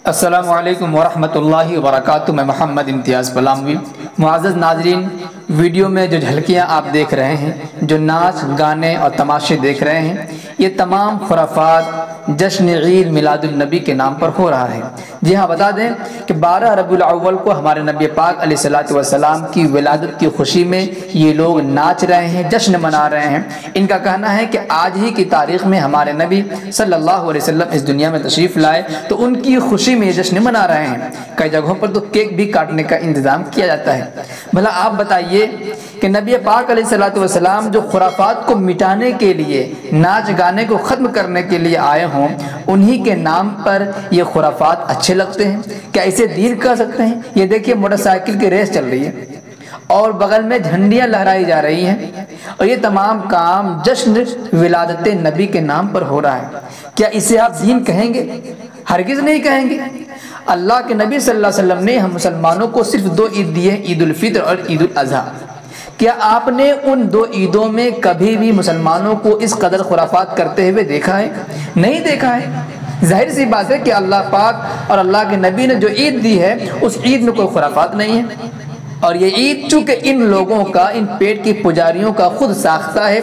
السلام علیکم ورحمۃ اللہ وبرکاتہ۔ میں محمد امتیاز پلاموی۔ معزز ناظرین، ویڈیو میں جو جھلکیاں آپ دیکھ رہے ہیں، جو ناچ گانے اور تماشے دیکھ رہے ہیں، یہ تمام خرافات جشن عید میلاد النبی کے نام پر ہو رہا ہے۔ جی ہاں، بتا دیں کہ 12 ربیع الاول کو ہمارے نبی پاک علیہ الصلوۃ والسلام کی ولادت کی خوشی میں یہ لوگ ناچ رہے ہیں، جشن منا رہے ہیں۔ ان کا کہنا ہے کہ آج ہی کی تاریخ میں ہمارے نبی صلی اللہ علیہ وسلم اس دنیا میں تشریف لائے تو ان کی خوشی میں یہ جشن منا رہے ہیں۔ کئی جگہوں پر تو کیک بھی کاٹنے کا انتظام کیا جاتا ہے۔ بھلا آپ بتائیے کہ نبی پاک علیہ الصلوۃ والسلام جو خرافات کو مٹانے کے لیے، ناچ گانے کو ختم کرنے کے لیے آئے ہوں، انہی کے نام پر یہ خرافات اچھے لگتے ہیں؟ کیا اسے دین کہہ سکتے ہیں؟ یہ دیکھیے موٹر سائیکل کی ریس چل رہی ہے اور بغل میں جھنڈیاں لہرائی جا رہی ہیں، اور یہ تمام کام جشن ولادت نبی کے نام پر ہو رہا ہے۔ کیا اسے آپ دین کہیں گے؟ ہرگز نہیں کہیں گے۔ اللہ کے نبی صلی اللہ علیہ وسلم نے ہم مسلمانوں کو صرف 2 عید دی ہے، عید الفطر اور عید الاضحیٰ۔ کیا آپ نے ان 2 عیدوں میں کبھی بھی مسلمانوں کو اس قدر خرافات کرتے ہوئے دیکھا ہے؟ نہیں دیکھا ہے۔ ظاہر سی بات ہے کہ اللہ پاک اور اللہ کے نبی نے جو عید دی ہے، اس عید میں کوئی خرافات نہیں ہے۔ اور یہ عید چونکہ ان لوگوں کا، ان پیٹ کی پجاریوں کا خود ساختہ ہے،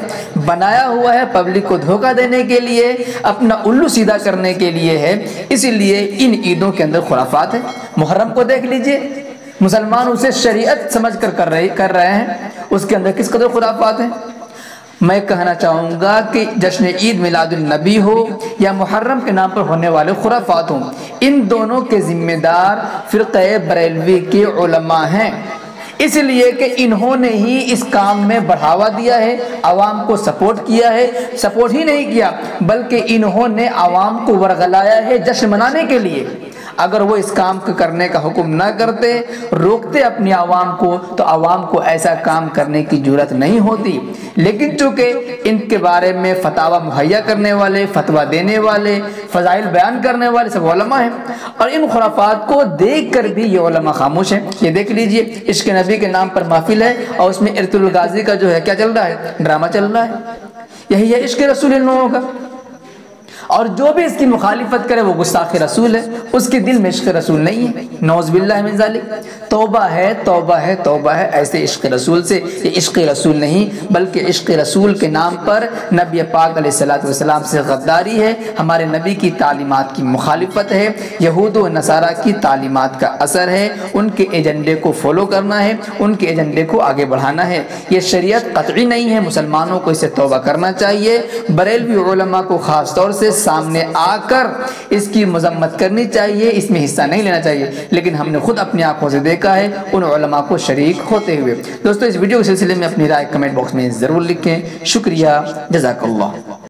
بنایا ہوا ہے، پبلک کو دھوکہ دینے کے لیے، اپنا الو سیدھا کرنے کے لیے ہے، اسی لیے ان عیدوں کے اندر خرافات ہے۔ محرم کو دیکھ لیجئے، مسلمان اسے شریعت سمجھ کر رہے ہیں، اس کے اندر کس قدر خرافات ہیں۔ میں کہنا چاہوں گا کہ جشن عید میلاد النبی ہو یا محرم کے نام پر ہونے والے خرافات ہوں، ان دونوں کے ذمہ دار فرقہ بریلوی کے علماء ہیں، اس لیے کہ انہوں نے ہی اس کام میں بڑھاوا دیا ہے، عوام کو سپورٹ کیا ہے۔ سپورٹ ہی نہیں کیا بلکہ انہوں نے عوام کو ورغلایا ہے جشن منانے کے لیے۔ اگر وہ اس کام کو کرنے کا حکم نہ کرتے، روکتے اپنی عوام کو، تو عوام کو ایسا کام کرنے کی جرات نہیں ہوتی۔ لیکن چونکہ ان کے بارے میں فتاوی مہیا کرنے والے، فتویٰ دینے والے، فضائل بیان کرنے والے سب علماء ہیں، اور ان خرافات کو دیکھ کر بھی یہ علماء خاموش ہیں۔ یہ دیکھ لیجئے، عشق نبی کے نام پر محفل ہے اور اس میں ارطغرل غازی کا جو ہے کیا چل رہا ہے؟ ڈرامہ چل رہا ہے۔ یہی ہے عشق رسول ان لوگوں کا، اور جو بھی اس کی مخالفت کرے وہ گستاخ رسول ہے، اس کے دل میں عشق رسول نہیں ہے۔ نعوذ باللہ من ذالک۔ توبہ ہے، توبہ ہے، توبہ ہے ایسے عشق رسول سے۔ یہ عشق رسول نہیں بلکہ عشق رسول کے نام پر نبی پاک علیہ الصلوۃ والسلام سے غداری ہے، ہمارے نبی کی تعلیمات کی مخالفت ہے، یہود و نصارہ کی تعلیمات کا اثر ہے، ان کے ایجنڈے کو فالو کرنا ہے، ان کے ایجنڈے کو آگے بڑھانا ہے۔ یہ شریعت قطعی نہیں ہے، مسلمانوں کو اس سے توبہ کرنا چاہیے۔ بریلوی علماء کو خاص طور سے سامنے آ کر اس کی مذمت کرنی چاہیے، اس میں حصہ نہیں لینا چاہیے، لیکن ہم نے خود اپنی آنکھوں سے دیکھا ہے ان علماء کو شریک ہوتے ہوئے۔ دوستو، اس ویڈیو کے سلسلے میں اپنی رائے کمنٹ باکس میں ضرور لکھیں۔ شکریہ، جزاک اللہ۔